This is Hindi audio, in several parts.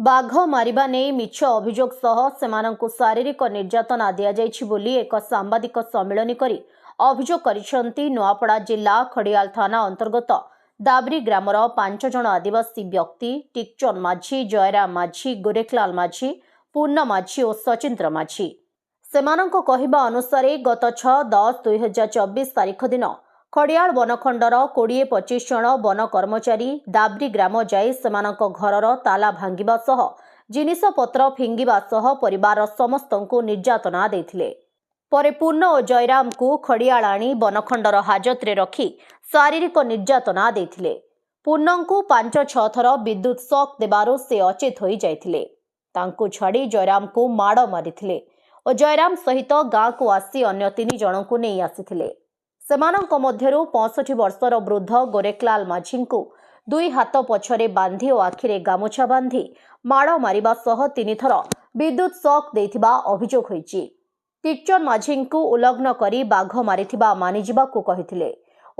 ବାଘ ମାରିବା ନେଇ ମିଛ ଅଭିଯୋଗ ସହ ସେମାନଙ୍କୁ ଶାରୀରିକ ନିର୍ଯାତନା ଦିଆଯାଇଛି ବୋଲି ଏକ ସାମ୍ବାଦିକ ସମ୍ମିଳନୀ କରି ଅଭିଯୋଗ କରିଛନ୍ତି ନୂଆପଡ଼ା ଜିଲ୍ଲା ଖଡ଼ିଆଲ ଥାନା ଅନ୍ତର୍ଗତ ଦାବରି ଗ୍ରାମର 5 ଜଣ ଆଦିବାସୀ ବ୍ୟକ୍ତି ଟିକଚନ୍ଦ ମାଝୀ, ଜୟରାମ ମାଝୀ, ଗୋରେଖଲାଲ ମାଝୀ, ପୂର୍ଣ୍ଣ ମାଝୀ ଓ ସଚିନ୍ଦ୍ର ମାଝୀ। ସେମାନଙ୍କ କହିବା ଅନୁସାରେ ଗତ 6-10-2024 ତାରିଖ ଦିନ ଖଡ଼ିଆଳ ବନଖଣ୍ଡର 20-25 ଜଣ ବନ କର୍ମଚାରୀ ଦାବରି ଗ୍ରାମ ଯାଇ ସେମାନଙ୍କ ଘରର ତାଲା ଭାଙ୍ଗିବା ସହ ଜିନିଷପତ୍ର ଫିଙ୍ଗିବା ସହ ପରିବାରର ସମସ୍ତଙ୍କୁ ନିର୍ଯାତନା ଦେଇଥିଲେ। ପରେ ପୂର୍ଣ୍ଣ ଓ ଜୟରାମଙ୍କୁ ଖଡ଼ିଆଳ ଆଣି ବନଖଣ୍ଡର ହାଜତରେ ରଖି ଶାରୀରିକ ନିର୍ଯାତନା ଦେଇଥିଲେ। ପୂର୍ଣ୍ଣଙ୍କୁ 5-6 ଥର ବିଦ୍ୟୁତ ସକ୍ ଦେବାରୁ ସେ ଅଚେତ ହୋଇଯାଇଥିଲେ। ତାଙ୍କୁ ଛାଡ଼ି ଜୟରାମଙ୍କୁ ମାଡ଼ ମାରିଥିଲେ ଓ ଜୟରାମ ସହିତ ଗାଁକୁ ଆସି ଅନ୍ୟ 3 ଜଣଙ୍କୁ ନେଇ ଆସିଥିଲେ। ସେମାନଙ୍କ ମଧ୍ୟରୁ 65 ବର୍ଷର ବୃଦ୍ଧ ଗୋରେଖଲାଲ ମାଝୀଙ୍କୁ 2 ହାତ ପଛରେ ବାନ୍ଧି ଓ ଆଖିରେ ଗାମୁଛା ବାନ୍ଧି ମାଡ଼ ମାରିବା ସହ 3 ଥର ବିଦ୍ୟୁତ ସକ୍ ଦେଇଥିବା ଅଭିଯୋଗ ହୋଇଛି। ଟିକଚନ୍ଦ ମାଝୀଙ୍କୁ ଉଲଗ୍ନ କରି ବାଘ ମାରିଥିବା ମାନିଯିବାକୁ କହିଥିଲେ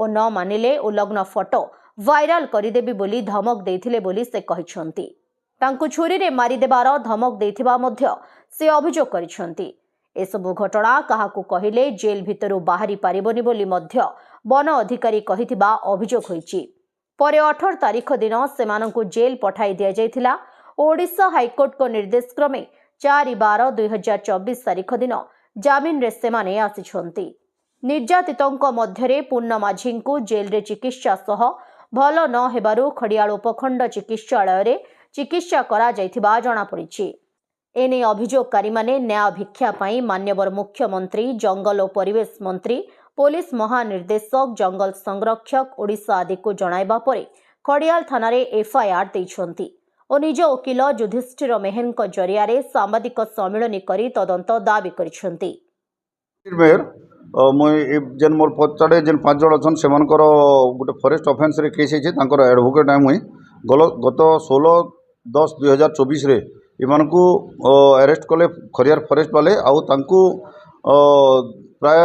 ଓ ନ ମାନିଲେ ଉଲଗ୍ନ ଫଟୋ ଭାଇରାଲ କରିଦେବି ବୋଲି ଧମକ ଦେଇଥିଲେ ବୋଲି ସେ କହିଛନ୍ତି। ତାଙ୍କୁ ଛୁରୀରେ ମାରିଦେବାର ଧମକ ଦେଇଥିବା ମଧ୍ୟ ସେ ଅଭିଯୋଗ କରିଛନ୍ତି। ଏସବୁ ଘଟଣା କାହାକୁ କହିଲେ ଜେଲ୍ ଭିତରୁ ବାହାରି ପାରିବନି ବୋଲି ମଧ୍ୟ ବନ ଅଧିକାରୀ କହିଥିବା ଅଭିଯୋଗ ହୋଇଛି। ପରେ 18 ତାରିଖ ଦିନ ସେମାନଙ୍କୁ ଜେଲ୍ ପଠାଇ ଦିଆଯାଇଥିଲା ଓ ଓଡ଼ିଶା ହାଇକୋର୍ଟଙ୍କ ନିର୍ଦ୍ଦେଶ କ୍ରମେ 4-12-2024 ତାରିଖ ଦିନ ଜାମିନରେ ସେମାନେ ଆସିଛନ୍ତି। ନିର୍ଯାତିତଙ୍କ ମଧ୍ୟରେ ପୂର୍ଣ୍ଣ ମାଝୀଙ୍କୁ ଜେଲ୍ରେ ଚିକିତ୍ସା ସହ ଭଲ ନ ହେବାରୁ ଖଡ଼ିଆଳ ଉପଖଣ୍ଡ ଚିକିତ୍ସାଳୟରେ ଚିକିତ୍ସା କରାଯାଇଥିବା ଜଣାପଡ଼ିଛି। ଏନେଇ ଅଭିଯୋଗକାରୀମାନେ ନ୍ୟାୟ ଭିକ୍ଷା ପାଇଁ ମାନ୍ୟବର ମୁଖ୍ୟମନ୍ତ୍ରୀ, ଜଙ୍ଗଲ ଓ ପରିବେଶ ମନ୍ତ୍ରୀ, ପୋଲିସ ମହାନିର୍ଦ୍ଦେଶକ, ଜଙ୍ଗଲ ସଂରକ୍ଷକ ଓଡ଼ିଶା ଆଦିକୁ ଜଣାଇବା ପରେ ଖଡ଼ିଆଲ ଥାନାରେ ଏଫ୍ଆଇଆର ଦେଇଛନ୍ତି ଓ ନିଜ ଓକିଲ ଯୁଧିଷ୍ଠିର ମେହେରଙ୍କ ଜରିଆରେ ସାମ୍ବାଦିକ ସମ୍ମିଳନୀ କରି ତଦନ୍ତ ଦାବି କରିଛନ୍ତି। जेन मोर पचाड़े जेन 5 जन अच्छन से गोटे फरेस्ट अफेन्स रे केस है एडवोकेट है मुई गत 16-10-2024 रे इमानकु अरेस्ट कले खरियार फरेस्ट वाले आउ तांकु प्राय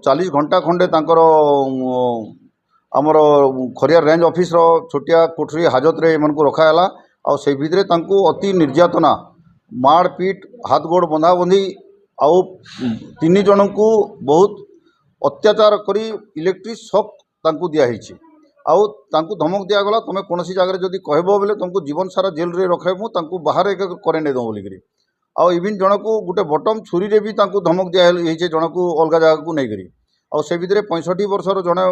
40 घंटा खंडे तांकर आमर खरियार रेंज ऑफिस रो छोटिया कोठरी हाजत रे इमानकु रखाला आउ से भितरे तांकु अति निर्यातना माड़ पीट हाथ गोड़ बंधा बंधी आउ 3 जन को बहुत अत्याचार करी इलेक्ट्रिक शॉक तांकु दिया हिची आउ तांकु धमक दिया गला तुम कौन जगह जदि कहबो बोले तुमको जीवन सारा जेल रे रखेबू तांकु बाहर एक करे नै दो बोलिकरी आउ इवन जन को गोटे बटम छुरी रे भी तांकु धमक दिया हिचे जन को अलग जगह को नै करी आउ से भितरे 65 वर्षर जने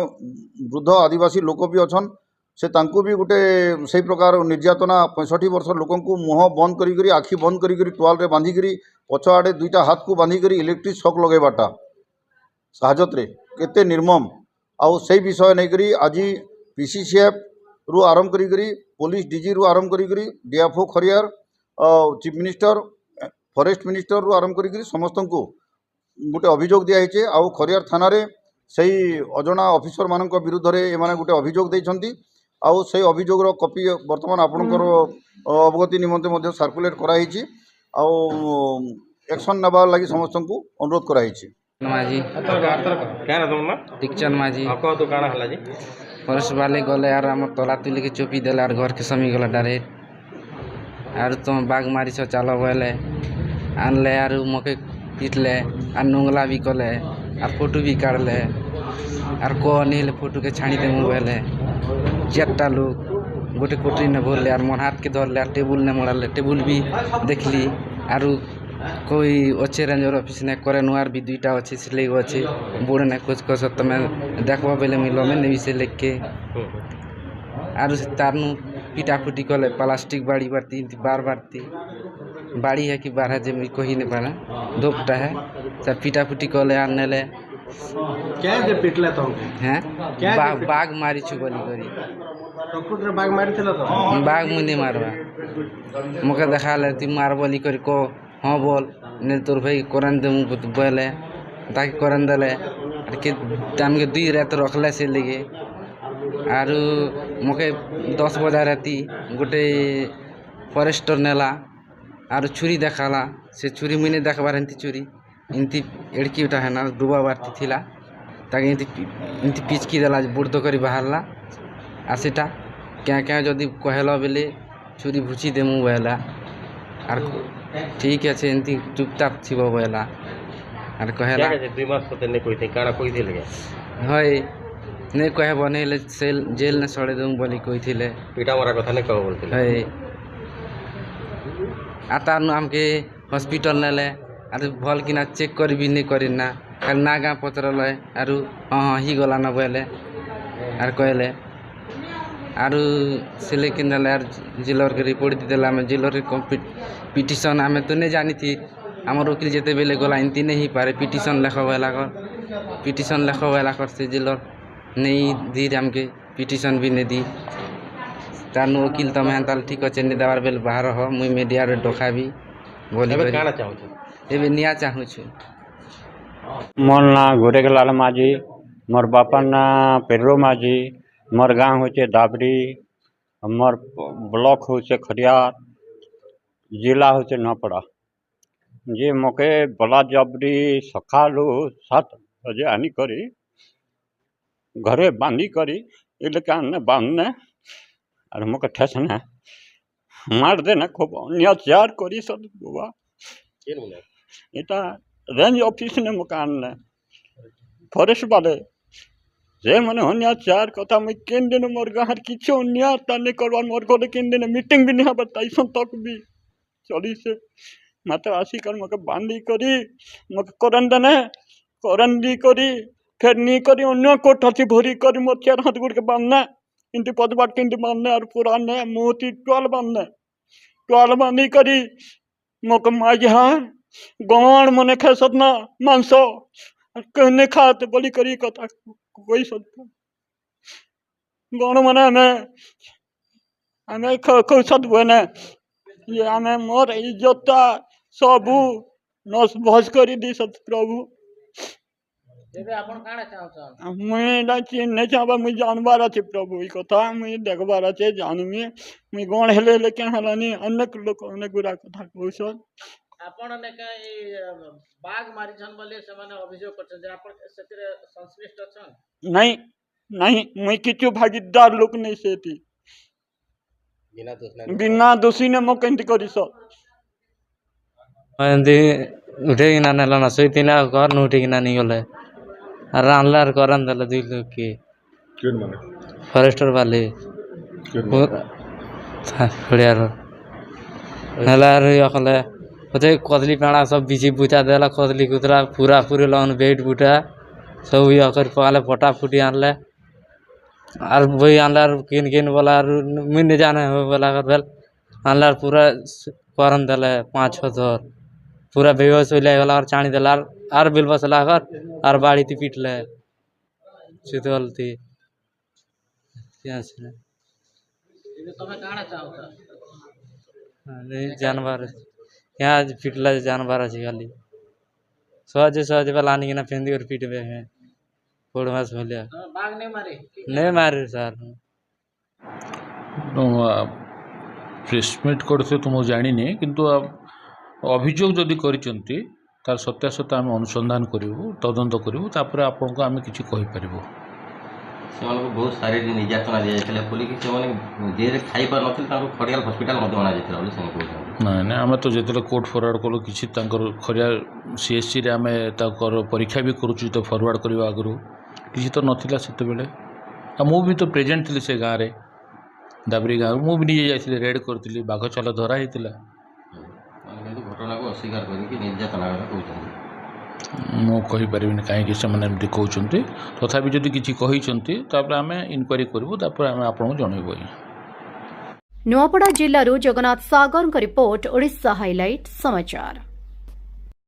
वृद्ध आदिवासी लोक भी अछन से तांकु भी गोटे से प्रकार निर्यातना 65 वर्षर लोकंकु मुह बंद करी आखि बंद करी टुआल रे बांधी करी पछ आड़े 2टा हाथ को बांधी करी इलेक्ट्रिक शॉक लगेबाटा हाजत रे केते निर्मम आउ से विषय नै करी आज पीसीसीएफ रु आरंभ करी पुलिस डीजी रु आरंभ करी DFO Khariar chief minister forest minister रु आरंभ करी समस्त को गोटे अभियोग दिखाई आउ खरियार थाना रे सही अजଣା ऑफिसर मानक विरुद्ध रे एमाने गोटे अभियोग देइछंती आउ से अभियोग रो कॉपी वर्तमान आपनकर अवगति निमंते मध्ये सर्कुलेट कराइछि आउ एक्शन नेबा लागि समस्त को अनुरोध कराइछि। माझी क्या ना तुम ना टिकचंद माझी आपको तो काना हला जी फरेस्ट वाले गले यार आम तला तुली के चोपी देला और घर के समी गला डायरेक्ट आर तुम बाघ मारी छ चालो बोले आनले यार मके पीटले आर नुंगला भी कले आर फोटो भी काढ़ले आर को नेले फोटो के छाणी दे मोबाइल 4टा लोग गोटे कोठरी ने भरले आर मन हाथ के धरले आर टेबुल ने मोड़ाले टेबुल भी देखली आर कोई अच्छे रेंजर ऑफिस ने करे नुआर भी 2टा अच्छे सिले अच्छे बोर्ड ने कुछ कस तमें देखवा बेले मिलो में नहीं से लेके आर तारनु पिटाफुटी कले प्लास्टिक बाड़ी बारती बार बारती बाड़ी है कि बारह जे कही नहीं पाला दोपटा है सब पिटाफुटी कले आने ले क्या जे पिटले तो हैं बाघ मारी छु बोली करी प्रकृत रे बाघ मारी थिला तो बाघ मुनी मारवा मके देखा ले ती मार बोली करी को हाँ बोल ने तोर भाई करन दे मु बोले ताकि करन देले के टाइम के 2 रात रखले से लगे आरु मके 10 बजे राती गोटे फॉरेस्टर नेला आरु छुरी देखाला से छुरी मुने देखबार एंती छुरी इनती एड़की उठा है ना डुबा बारती थिला ताकि इनती पिचकी देला बुर्द करी बाहरला आसेटा क्या क्या जदि कहला बेले छुरी भुची देमु बोला आर ठीक है एमती चुपचाप थी बोला आर कहेला क्या 2 मास पते नहीं कोई थे काना कोई थे लगे हय नहीं कहे बनेले सेल जेल ने सड़े दूँ बोली कोई थिले पीटा मारा कथा नहीं कहो बोलते हय आता आमके हॉस्पिटल नेले आर भल किना चेक कर भी नहीं करी ना खाली ना गाँ पचरल आरु हाँ ही गला ना बोले आर कहले आरु से लेकिन यार जिलर के रिपोर्ट देला आम जिलर पिटिशन आम तो नहीं जानी थी आमर वकिल जिते बेले गला एमती नहीं पारे पिटिशन लेख वेला कर से जिलर नहीं दी आमके पिटिशन भी नहीं दी तार वकिल तुम हेन्ता ठीक अच्छे नहीं देवार बेल बाहर हो मुई मीडिया रे डकाबी बोली काना चाहू एबे निया चाहूँ मोर ना घोरेलाल माझी मोर बापा ना पेर्रो माझी मोर गाँव होचे दाबरी मोर ब्लॉक होचे खरियार जिला होचे नपड़ा जे मोके बला जबरी सकालू 7 बजे आनी करी घरे बांधी करी इलाका बांधने और मोके ठेसने मार देना खूब अत्याचार करी सब बुआ इटा रेंज ऑफिस ने मकान ने फॉरेस्ट वाले जे मैंने अत्याचार कथा मुझे केन दिन मोर गाँव किसी अन्यायता नहीं करवा मोर को केन दिन मीटिंग भी नहीं बताई तक भी चली से मात्र आसी कर मके बांधी करी मके करंदी करी फिर नहीं करी अन्य कोठासी भरी करी मोर 4 हाथ गुड़ के बांधना इंटी पदबाट किंती बांधने और पुराने मोती टोल बांधी करी मके माझार गण मने खेसत ना मांस कहने खाते बोली करी कथा कोई सकता गण मने हमें खौसत बने ये हमें मोर इज्जत सबू नस भस करी दी सत प्रभु मुझे चिन्ह चाहबा मुझे जानबार अच्छे प्रभु ये कथा मुझे देखबार अच्छे जानमी मुझे गण हेले क्या हलानी अनेक लोक अनेक गुरा कथा कौशल आपण नेका ए बाघ मारिछन बोले से माने अभियोग करछन जे आपण सेतिर संश्लिष्ट छन नहीं मुई किछु भागीदार लोक नहीं सेती बिना दोषी ने मो केंती करिस एमती उठे किना नेला ना सैतिना घर न उठे किना नहीं गले आर आनला आर करन देला 2 लोग के केन माने फॉरेस्टर वाले खड़ियार हलार यखले होते कदली पेड़ा सब बिछी बुचा देला कदली कुतरा पूरा पूरे लन बेट बुटा सब यकर पाले फटा फुटी आनले आर वही आनलार किन वाला मुझे जाने हो वाला कर भेल आनलार पूरा करन देले 5-6 दर पूरा बेहोश होइले वाला और चाणी देला आर बिल बसला कर आर बाड़ी ती पीटले चितवलती क्या से इने तमे काना चाहता नहीं जानवर यहाँ पीटला जानवर अच्छी खाली सहज वाला आनी ना फेंदी और पीट में फोड़ मास बोलिया बाघ नहीं मारे सर प्रेसमिट करते तो मुझे जानी किंतु अभियोग जदि करिसेंती तार सत्यासत्य आम अनुसंधान करूँ तदंत करूँ तापर आपन को आम कि से बहुत शारीरिक निर्यातना दी जाता पुलिस से जेल खाई पार नथिल खड़ियाल हस्पिटाल ना ना आम तो जो कोर्ट फरवर्ड कलु कि खड़ियाल सीएससी आम परीक्षा भी करुचु तो फरवर्ड करवा आगु किसी तो नाला से बेले भी तो प्रेजेंट थी से गाँव में दाबरी गाँव मुझे निजे जाइए रेड करी बाघ चल धरा होता घटना को अस्वीकार करके निर्यातना मुझे कहीं से कहते तथापि जदि किसी कहते आम इनक्वारी करूँ आपको जनइबू नुआपड़ा जिल्लारू जगन्नाथ सागर रिपोर्ट ओडिशा हाइलाइट समाचार।